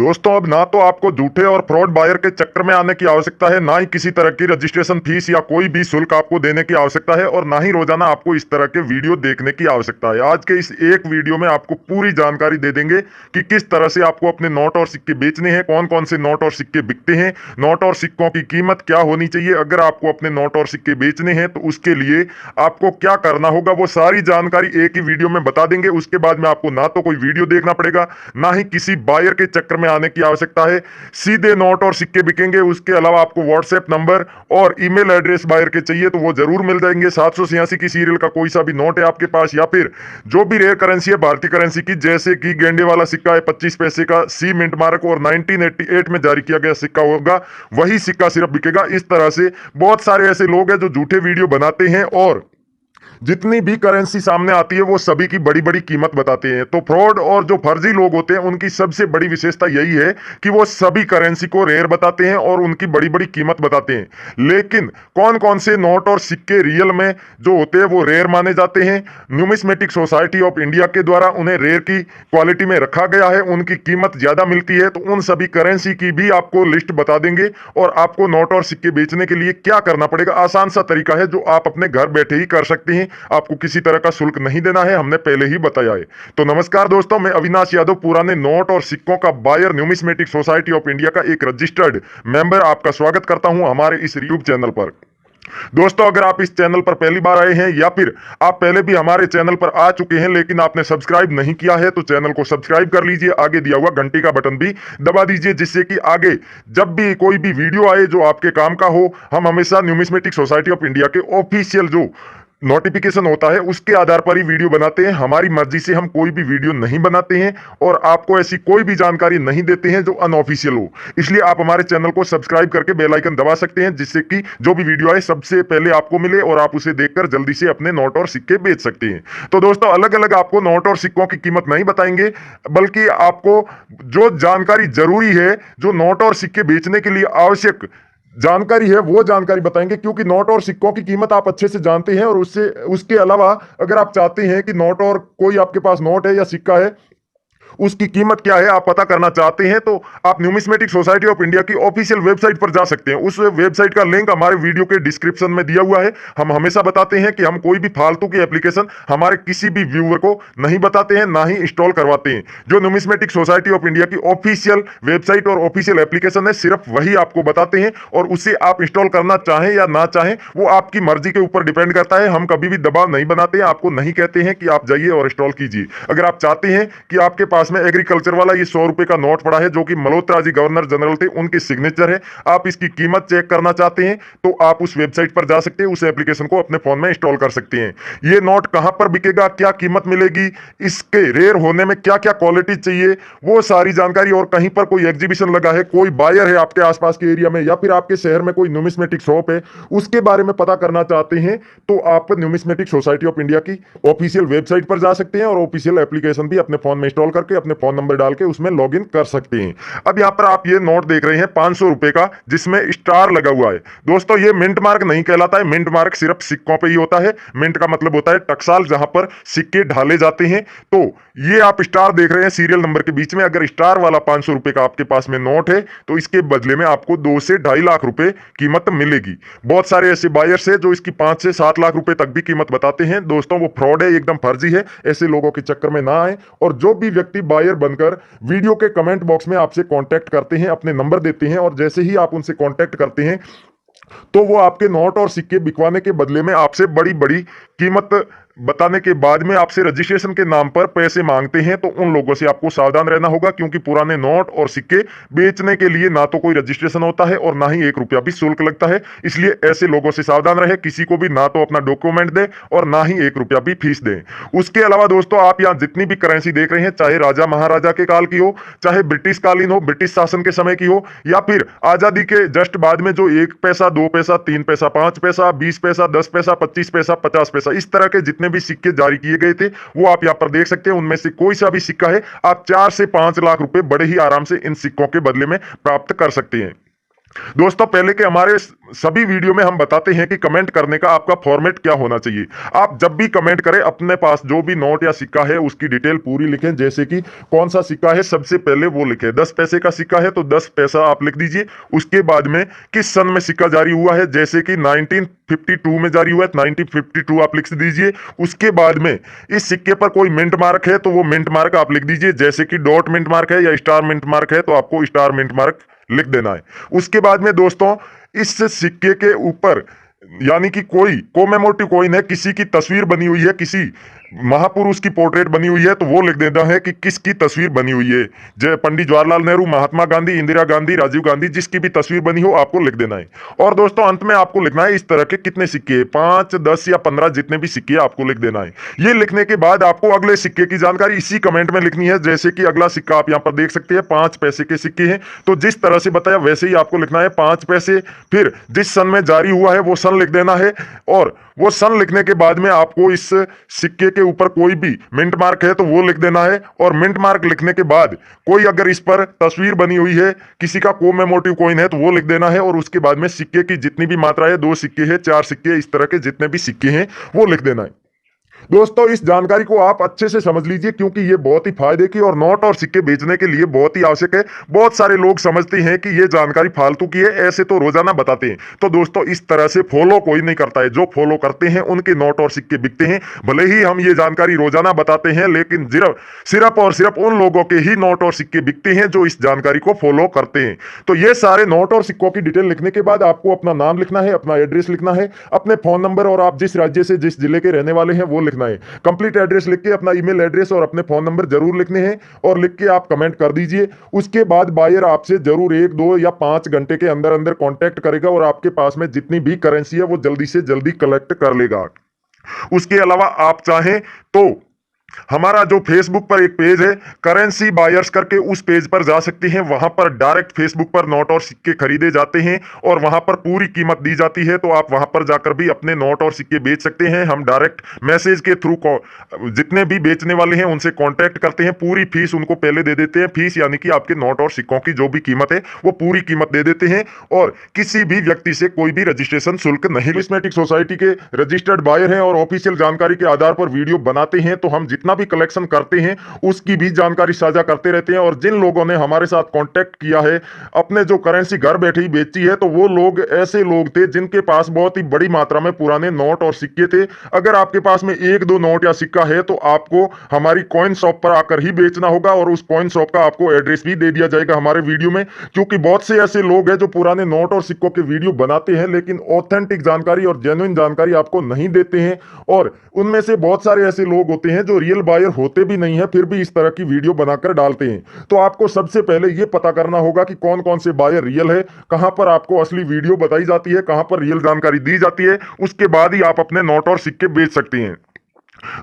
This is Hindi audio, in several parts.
दोस्तों अब ना तो आपको झूठे और फ्रॉड बायर के चक्कर में आने की आवश्यकता है, ना ही किसी तरह की रजिस्ट्रेशन फीस या कोई भी शुल्क आपको देने की आवश्यकता है, और ना ही रोजाना आपको इस तरह के वीडियो देखने की आवश्यकता है। आज के इस एक वीडियो में आपको पूरी जानकारी दे देंगे कि किस तरह से आपको अपने नोट और सिक्के बेचने हैं, कौन कौन से नोट और सिक्के बिकते हैं, नोट और सिक्कों की कीमत क्या होनी चाहिए। अगर आपको अपने नोट और सिक्के बेचने हैं तो उसके लिए आपको क्या करना होगा, वो सारी जानकारी एक ही वीडियो में बता देंगे। उसके बाद में आपको ना तो कोई वीडियो देखना पड़ेगा, ना ही किसी बायर के चक्कर में आने की आवश्यकता है। सीधे नोट और सिक्के बिकेंगे। उसके अलावा आपको व्हाट्सएप नंबर और ईमेल एड्रेस बायर के चाहिए तो वो जरूर मिल जाएंगे। 786 की सीरियल का कोई सा भी नोट है आपके पास, या फिर जो भी रेयर करेंसी है भारतीय करेंसी की, जैसे कि गेंडे वाला सिक्का है 25 पैसे का, सी मिंट मार्क और 1988 में जारी किया गया सिक्का होगा, वही सिक्का सिर्फ बिकेगा। इस तरह से बहुत सारे ऐसे लोग हैं जो झूठे वीडियो बनाते हैं और जितनी भी करेंसी सामने आती है वो सभी की बड़ी बड़ी कीमत बताते हैं। तो फ्रॉड और जो फर्जी लोग होते हैं उनकी सबसे बड़ी विशेषता यही है कि वो सभी करेंसी को रेयर बताते हैं और उनकी बड़ी बड़ी कीमत बताते हैं। लेकिन कौन कौन से नोट और सिक्के रियल में जो होते हैं वो रेयर माने जाते हैं, न्यूमिस्मेटिक सोसाइटी ऑफ इंडिया के द्वारा उन्हें रेयर की क्वालिटी में रखा गया है, उनकी कीमत ज्यादा मिलती है, तो उन सभी करेंसी की भी आपको लिस्ट बता देंगे। और आपको नोट और सिक्के बेचने के लिए क्या करना पड़ेगा, आसान सा तरीका है जो आप अपने घर बैठे ही कर सकते हैं। आपको किसी तरह का शुल्क नहीं देना है, हमने पहले ही बताया है। तो नमस्कार दोस्तों, मैं अविनाश यादव, पुराने नोट और सिक्कों का buyer, numismatic society of India का एक रजिस्टर्ड मेंबर, आपका स्वागत करता हूं हमारे इस यूट्यूब चैनल पर। दोस्तों अगर आप इस चैनल पर पहली बार आए हैं या फिर आप पहले भी हमारे चैनल पर आ चुके हैं लेकिन आपने सब्सक्राइब नहीं किया है तो चैनल को सब्सक्राइब कर लीजिए, आगे दिया हुआ घंटी का बटन भी दबा दीजिए, जिससे कि आगे जब भी कोई भी वीडियो आए जो आपके काम का हो, हम हमेशा न्यूमिस्मेटिक सोसाइटी ऑफ इंडिया के ऑफिशियल जो नोटिफिकेशन होता है उसके आधार पर ही वीडियो बनाते हैं। हमारी मर्जी से हम कोई भी वीडियो नहीं बनाते हैं और आपको ऐसी कोई भी जानकारी नहीं देते हैं जो अनऑफिशियल हो। इसलिए आप हमारे चैनल को सब्सक्राइब करके बेल आइकन दबा सकते हैं, जिससे कि जो भी वीडियो आए सबसे पहले आपको मिले और आप उसे देखकर जल्दी से अपने नोट और सिक्के बेच सकते हैं। तो दोस्तों अलग अलग आपको नोट और सिक्कों की कीमत नहीं बताएंगे, बल्कि आपको जो जानकारी जरूरी है, जो नोट और सिक्के बेचने के लिए आवश्यक जानकारी है, वो जानकारी बताएंगे। क्योंकि नोट और सिक्कों की कीमत आप अच्छे से जानते हैं, और उससे उसके अलावा अगर आप चाहते हैं कि नोट और कोई आपके पास नोट है या सिक्का है उसकी कीमत क्या है आप पता करना चाहते हैं, तो आप न्यूमिस्मेटिक सोसाइटी ऑफ इंडिया की ऑफिशियल वेबसाइट पर जा सकते हैं। उस वेबसाइट का लिंक हमारे वीडियो के डिस्क्रिप्शन में दिया हुआ है। हम हमेशा बताते हैं कि हम कोई भी फालतू की एप्लीकेशन हमारे किसी भी व्यूअर को नहीं बताते हैं, ना ही इंस्टॉल करवाते हैं। जो न्यूमिस्मेटिक सोसाइटी ऑफ इंडिया की ऑफिशियल वेबसाइट और ऑफिशियल एप्लीकेशन है, सिर्फ वही आपको बताते हैं, और उसे आप इंस्टॉल करना चाहें या ना चाहें वो आपकी मर्जी के ऊपर डिपेंड करता है। हम कभी भी दबाव नहीं बनाते हैं, आपको नहीं कहते हैं कि आप जाइए और इंस्टॉल कीजिए। अगर आप चाहते हैं कि आपके पास में एग्रीकल्चर वाला ये 100 रुपए का नोट पड़ा है जो कि मल्होत्रा जी गवर्नर जनरल थे, उनकी सिग्नेचर है, आप इसकी कीमत चेक करना चाहते हैं तो आप उस वेबसाइट पर जा सकते हैं, उस एप्लीकेशन को अपने फोन में इंस्टॉल कर सकते हैं। ये नोट कहां पर बिकेगा, क्या कीमत मिलेगी, इसके रेयर होने में क्या क्या क्वालिटी चाहिए, वो सारी जानकारी, और कहीं पर कोई एग्जीबिशन लगा है, कोई बायर है आपके आसपास के एरिया में, या फिर आपके शहर में कोई न्यूमिस्मेटिक शॉप है, उसके बारे में पता करना चाहते हैं तो आप न्यूमिस्मेटिक सोसाइटी ऑफ इंडिया की ऑफिशियल वेबसाइट पर जा सकते हैं और ऑफिशियल एप्लीकेशन भी अपने फोन में इंस्टॉल करके अपने फोन नंबर डाल के उसमें लॉगिन कर सकते हैं। अब यहां पर आप ये नोट देख रहे हैं 500 रुपए का, जिसमें स्टार लगा हुआ है। दोस्तों ये मिंट मार्क नहीं कहलाता है, मिंट मार्क सिर्फ सिक्कों पे ही होता है। मिंट का मतलब होता है टकसाल, जहां पर सिक्के ढाले जाते हैं। तो ये आप स्टार देख रहे हैं सीरियल नंबर के बीच में, अगर स्टार वाला 500 रुपए का आपके पास में नोट है तो इसके बदले में आपको 2 से 2.5 लाख रुपए कीमत मिलेगी। बहुत सारे ऐसे बायर्स है जो इसकी 5 से 7 लाख रुपए तक भी कीमत बताते हैं। दोस्तों वो फ्रॉड है, एकदम फर्जी है, ऐसे लोगों के चक्कर में ना आए। और जो भी व्यक्ति बायर बनकर वीडियो के कमेंट बॉक्स में आपसे कांटेक्ट करते हैं, अपने नंबर देते हैं, और जैसे ही आप उनसे कांटेक्ट करते हैं तो वो आपके नोट और सिक्के बिकवाने के बदले में आपसे बड़ी बड़ी कीमत बताने के बाद में आपसे रजिस्ट्रेशन के नाम पर पैसे मांगते हैं। तो उन लोगों से आपको सावधान रहना होगा, क्योंकि पुराने नोट और सिक्के बेचने के लिए ना तो कोई रजिस्ट्रेशन होता है और ना ही 1 रुपया भी शुल्क लगता है। इसलिए ऐसे लोगों से सावधान रहे, किसी को भी ना तो अपना डॉक्यूमेंट दे और ना ही 1 रुपया भी फीस दे। उसके अलावा दोस्तों आप यहाँ जितनी भी करेंसी देख रहे हैं, चाहे राजा महाराजा के काल की हो, चाहे ब्रिटिश कालीन हो, ब्रिटिश शासन के समय की हो, या फिर आजादी के जस्ट बाद में जो 1 पैसा, 2 पैसा, 3 पैसा, 5 पैसा, 20 पैसा, 10 पैसा, 25 पैसा, 50 पैसा, इस तरह के जितने भी सिक्के जारी किए गए थे वो आप यहां पर देख सकते हैं। उनमें से कोई सा भी सिक्का है, आप 4 से 5 लाख रुपए बड़े ही आराम से इन सिक्कों के बदले में प्राप्त कर सकते हैं। दोस्तों पहले के हमारे सभी वीडियो में हम बताते हैं कि कमेंट करने का आपका फॉर्मेट क्या होना चाहिए। आप जब भी कमेंट करें अपने पास जो भी नोट या सिक्का है उसकी डिटेल पूरी लिखें, जैसे कि कौन सा सिक्का है सबसे पहले वो लिखें। 10 पैसे का सिक्का है तो 10 पैसा आप लिख दीजिए। उसके बाद में किस सन में सिक्का जारी हुआ है, जैसे कि 1952 में जारी हुआ है 1952 आप लिख दीजिए। उसके बाद में इस सिक्के पर कोई मिंट मार्क है तो वो मिंट मार्क आप लिख दीजिए, जैसे कि डॉट मिंट मार्क है या स्टार मिंट मार्क है तो आपको स्टार मिंट मार्क लिख देना है। उसके बाद में दोस्तों इस सिक्के के ऊपर यानी कि कोई कोमेमोरेटिव कॉइन है, किसी की तस्वीर बनी हुई है, किसी महापुरुष की पोर्ट्रेट बनी हुई है तो वो लिख देना है कि किसकी तस्वीर बनी हुई है। जय पंडित जवाहरलाल नेहरू, महात्मा गांधी, इंदिरा गांधी, राजीव गांधी, जिसकी भी तस्वीर बनी हो आपको लिख देना है। और दोस्तों अंत में आपको लिखना है इस तरह के कितने सिक्के, 5, 10 या 15 जितने भी सिक्के आपको लिख देना है। ये लिखने के बाद आपको अगले सिक्के की जानकारी इसी कमेंट में लिखनी है, जैसे कि अगला सिक्का आप यहाँ पर देख सकते हैं 5 पैसे के सिक्के हैं, तो जिस तरह से बताया वैसे ही आपको लिखना है 5 पैसे। फिर जिस सन में जारी हुआ है वो सन लिख देना है, और वो सन लिखने के बाद में आपको इस सिक्के के ऊपर कोई भी मिंट मार्क है तो वो लिख देना है। और मिंट मार्क लिखने के बाद कोई अगर इस पर तस्वीर बनी हुई है, किसी का कोमेमोरेटिव कॉइन है तो वो लिख देना है। और उसके बाद में सिक्के की जितनी भी मात्रा है, 2 सिक्के है, 4 सिक्के, इस तरह के जितने भी सिक्के हैं वो लिख देना है। दोस्तों इस जानकारी को आप अच्छे से समझ लीजिए, क्योंकि ये बहुत ही फायदे की और नोट और सिक्के बेचने के लिए बहुत ही आवश्यक है। बहुत सारे लोग समझते हैं कि ये जानकारी फालतू की है, ऐसे तो रोजाना बताते हैं। तो दोस्तों इस तरह से फॉलो कोई नहीं करता है, जो फॉलो करते हैं उनके नोट और सिक्के बिकते हैं। भले ही हम ये जानकारी रोजाना बताते हैं, लेकिन सिर्फ और सिर्फ उन लोगों के ही नोट और सिक्के बिकते हैं जो इस जानकारी को फॉलो करते हैं। तो ये सारे नोट और सिक्कों की डिटेल लिखने के बाद आपको अपना नाम लिखना है, अपना एड्रेस लिखना है, अपने फोन नंबर और आप जिस राज्य से जिस जिले के रहने वाले हैं वो लिखना है। कंप्लीट एड्रेस लिख के अपना ईमेल एड्रेस और अपने फोन नंबर जरूर लिखने हैं और लिख के आप कमेंट कर दीजिए। उसके बाद बायर आपसे जरूर 1, 2 या 5 घंटे के अंदर अंदर कांटेक्ट करेगा और आपके पास में जितनी भी करेंसी है वो जल्दी से जल्दी कलेक्ट कर लेगा। उसके अलावा आप चाहें तो हमारा जो फेसबुक पर एक पेज है करेंसी बायर्स करके, उस पेज पर जा सकते हैं। वहां पर डायरेक्ट फेसबुक पर नोट और सिक्के खरीदे जाते हैं और वहां पर पूरी कीमत दी जाती है, तो आप वहां पर जाकर भी अपने नोट और सिक्के बेच सकते हैं। हम डायरेक्ट मैसेज के थ्रू जितने भी बेचने वाले हैं उनसे कांटेक्ट करते हैं, पूरी फीस उनको पहले दे देते हैं। फीस यानी कि आपके नोट और सिक्कों की जो भी कीमत है वो पूरी कीमत दे देते हैं और किसी भी व्यक्ति से कोई भी रजिस्ट्रेशन शुल्क नहीं। नुमिस्मेटिक सोसाइटी के रजिस्टर्ड बायर हैं और ऑफिशियल जानकारी के आधार पर वीडियो बनाते हैं, तो हम जितना भी कलेक्शन करते हैं उसकी भी जानकारी साझा करते रहते हैं। और जिन लोगों ने हमारे साथ कांटेक्ट किया है, अपने जो करेंसी घर बैठे ही बेची है, तो वो लोग ऐसे लोग थे जिनके पास बहुत ही बड़ी मात्रा में पुराने नोट और सिक्के थे। अगर आपके पास में 1-2 नोट या सिक्का है तो आपको हमारी कॉइन शॉप पर आकर ही बेचना होगा और उस कॉइन शॉप का आपको एड्रेस भी दे दिया जाएगा हमारे वीडियो में। क्योंकि बहुत से ऐसे लोग हैं जो पुराने नोट और सिक्कों के वीडियो बनाते हैं लेकिन ऑथेंटिक जानकारी और जेन्युइन जानकारी आपको नहीं देते हैं, और उनमें से बहुत सारे ऐसे लोग होते हैं जो रियल बायर होते भी नहीं है फिर भी इस तरह की वीडियो बनाकर डालते हैं। तो आपको सबसे पहले यह पता करना होगा कि कौन कौन से बायर रियल है, कहां पर आपको असली वीडियो बताई जाती है, कहां पर रियल जानकारी दी जाती है। उसके बाद ही आप अपने नोट और सिक्के बेच सकते हैं।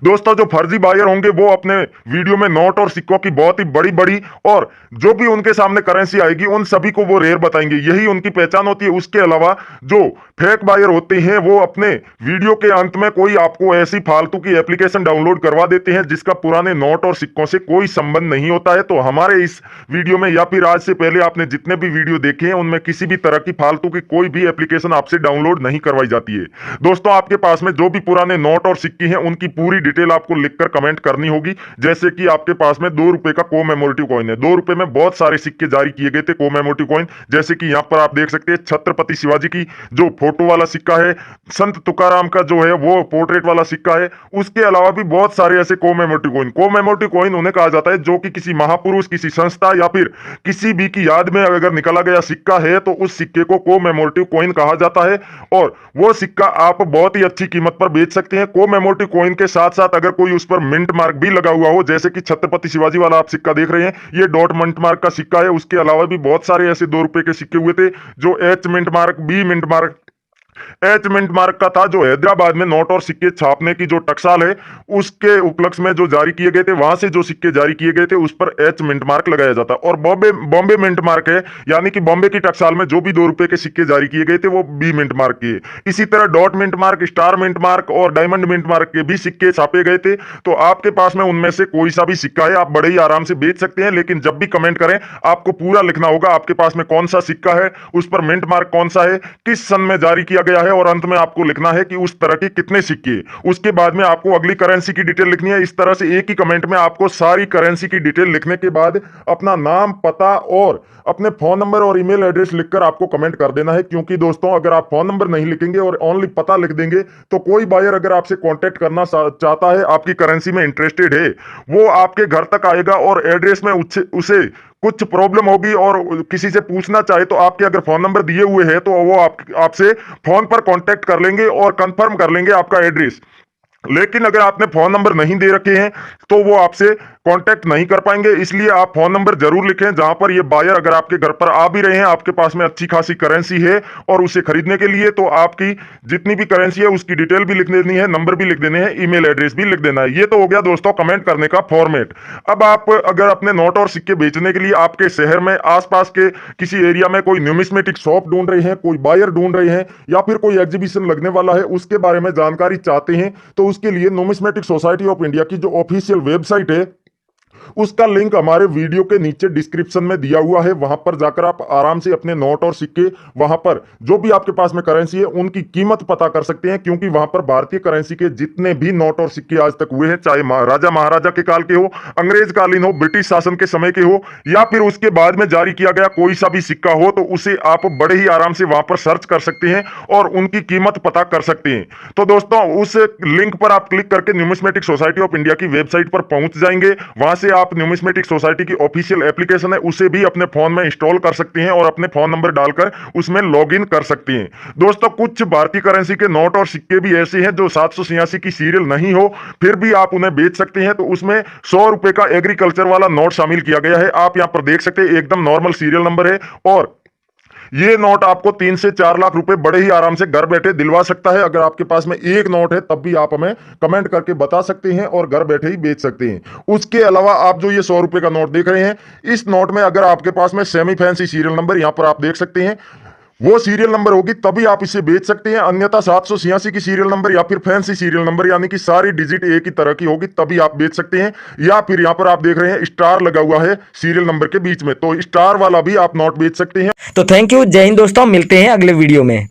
दोस्तों जो फर्जी बायर होंगे वो अपने वीडियो में नोट और सिक्कों की बहुत ही बड़ी बड़ी और जो भी उनके सामने करेंसी आएगी उन सभी को वो रेयर बताएंगे, यही उनकी पहचान होती है। उसके अलावा जो फेक बायर होते हैं वो अपने वीडियो के अंत में कोई आपको ऐसी फालतू की एप्लीकेशन डाउनलोड करवा देते हैं जिसका पुराने नोट और सिक्कों से कोई संबंध नहीं होता है। तो हमारे इस वीडियो में या फिर आज से पहले आपने जितने भी वीडियो देखे हैं उनमें किसी भी तरह की फालतू की कोई भी एप्लीकेशन आपसे डाउनलोड नहीं करवाई जाती है। दोस्तों आपके पास में जो भी पुराने नोट और सिक्के हैं उनकी पूरी डिटेल आपको लिखकर कमेंट करनी होगी। जैसे कि आपके पास में 2 रुपए का कोमेमोरेटिव कॉइन है, 2 रुपए में बहुत सारे सिक्के जारी किए गए थे कोमेमोरेटिव कॉइन, जैसे कि यहां पर आप देख सकते हैं छत्रपति शिवाजी की जो फोटो वाला सिक्का है, संत तुकाराम का जो है वो पोर्ट्रेट वाला सिक्का है। उसके अलावा भी बहुत सारे ऐसे कोमेमोरेटिव कॉइन उन्हें कहा जाता है जो कि किसी महापुरुष, किसी संस्था या फिर किसी भी की याद में अगर निकाला गया सिक्का है तो उस सिक्के को कोमेमोरेटिव कॉइन कहा जाता है और वो सिक्का आप बहुत ही अच्छी कीमत पर बेच सकते हैं। कोमेमोरेटिव कॉइन के साथ साथ अगर कोई उस पर मिंट मार्क भी लगा हुआ हो, जैसे कि छत्रपति शिवाजी वाला आप सिक्का देख रहे हैं, ये डॉट मिंट मार्क का सिक्का है। उसके अलावा भी बहुत सारे ऐसे 2 रुपए के सिक्के हुए थे जो H mint mark, B mint mark, H mint mark का था, जो हैदराबाद में नोट और सिक्के छापने की जो टकसाल है उसके उपलक्ष्य में जो जारी किए गए थे, वहां से जो सिक्के जारी किए गए थे उस पर एच मिंट मार्क लगाया जाता। और बॉम्बे बॉम्बे मिंट मार्क है, यानी कि बॉम्बे की टकसाल में जो भी 2 रुपए के सिक्के जारी किए गए थे वो बी मिंट मार्क किए। इसी तरह dot mint mark, star mint mark और डायमंड मिंट मार्क के भी सिक्के छापे गए थे। तो आपके पास में उनमें से कोई सा भी सिक्का है, आप बड़े ही आराम से बेच सकते हैं। लेकिन जब भी कमेंट करें आपको पूरा लिखना होगा आपके पास में कौन सा सिक्का है, उस पर मिंट मार्क कौन सा है, किस सन में जारी किया गया है, और अंत में आपको लिखना है कि उस तरह के कितने सिक्के। उसके बाद में आपको अगली करेंसी की डिटेल लिखनी है। इस तरह से एक ही कमेंट में आपको सारी करेंसी की डिटेल लिखने के बाद अपना नाम, पता और अपने फोन नंबर और ईमेल एड्रेस लिखकर आपको कमेंट कर देना है। क्योंकि दोस्तों अगर आप फोन नंबर नहीं लिखेंगे और ओनली पता लिख देंगे तो कोई बायर अगर आपसे कांटेक्ट करना चाहता है, आपकी करेंसी में इंटरेस्टेड है, वो आपके घर तक आएगा और एड्रेस में उसे कुछ प्रॉब्लम होगी और किसी से पूछना चाहे तो आपके अगर फोन नंबर दिए हुए हैं तो वो आपसे फोन पर कांटेक्ट कर लेंगे और कंफर्म कर लेंगे आपका एड्रेस। लेकिन अगर आपने फोन नंबर नहीं दे रखे हैं तो वो आपसे कांटेक्ट नहीं कर पाएंगे। इसलिए आप फोन नंबर जरूर लिखें जहां पर ये बायर अगर आपके घर पर आ भी रहे हैं, आपके पास में अच्छी खासी करेंसी है और उसे खरीदने के लिए, तो आपकी जितनी भी करेंसी है उसकी डिटेल भी लिख देनी है, नंबर भी लिख देने हैं, ईमेल एड्रेस भी लिख देना है। ये तो हो गया दोस्तों कमेंट करने का फॉर्मेट। अब आप अगर अपने नोट और सिक्के बेचने के लिए आपके शहर में आसपास के किसी एरिया में कोई न्यूमिस्मेटिक शॉप ढूंढ रहे हैं, कोई बायर ढूंढ रहे हैं, या फिर कोई एग्जीबिशन लगने वाला है उसके बारे में जानकारी चाहते हैं, तो उसके लिए न्यूमिस्मेटिक सोसाइटी ऑफ इंडिया की जो ऑफिशियल वेबसाइट है उसका लिंक हमारे वीडियो के नीचे डिस्क्रिप्शन में दिया हुआ है। वहां पर जाकर आप आराम से अपने नोट और सिक्के, वहां पर जो भी आपके पास में करेंसी है उनकी कीमत पता कर सकते हैं। क्योंकि वहां पर भारतीय करेंसी के जितने भी नोट और सिक्के आज तक हुए हैं, चाहे राजा महाराजा के काल के हो, अंग्रेज कालीन हो, ब्रिटिश शासन के समय के हो, या फिर उसके बाद में जारी किया गया कोई सा भी सिक्का हो, तो उसे आप बड़े ही आराम से वहां पर सर्च कर सकते हैं और उनकी कीमत पता कर सकते हैं। तो दोस्तों उस लिंक पर आप क्लिक करके न्यूमिस्मेटिक सोसाइटी ऑफ इंडिया की वेबसाइट पर पहुंच जाएंगे। वहां से आप न्यूमिस्मेटिक सोसाइटी की ऑफिशियल एप्लीकेशन है उसे भी अपने फोन में इंस्टॉल कर सकते हैं और अपने फोन नंबर डालकर उसमें लॉगिन कर सकते हैं। दोस्तों कुछ भारतीय करेंसी के नोट और सिक्के भी ऐसे हैं जो 786 की सीरियल नहीं हो फिर भी आप उन्हें बेच सकते हैं। तो उसमें 100 रुपए का एग्रीकल्चर वाला नोट शामिल किया गया है। आप यहां पर देख सकते हैं एकदम नॉर्मल सीरियल नंबर है और ये नोट आपको 3 से 4 लाख रुपए बड़े ही आराम से घर बैठे दिलवा सकता है। अगर आपके पास में एक नोट है तब भी आप हमें कमेंट करके बता सकते हैं और घर बैठे ही बेच सकते हैं। उसके अलावा आप जो ये 100 रुपए का नोट देख रहे हैं, इस नोट में अगर आपके पास में सेमी फैंसी सीरियल नंबर यहां पर आप देख सकते हैं, वो सीरियल नंबर होगी तभी आप इसे बेच सकते हैं। अन्यथा 786 की सीरियल नंबर या फिर फैंसी सीरियल नंबर यानी कि सारी डिजिट एक ही तरह की होगी तभी आप बेच सकते हैं। या फिर यहां पर आप देख रहे हैं स्टार लगा हुआ है सीरियल नंबर के बीच में, तो स्टार वाला भी आप नोट बेच सकते हैं। तो थैंक यू, जय हिंद दोस्तों, मिलते हैं अगले वीडियो में।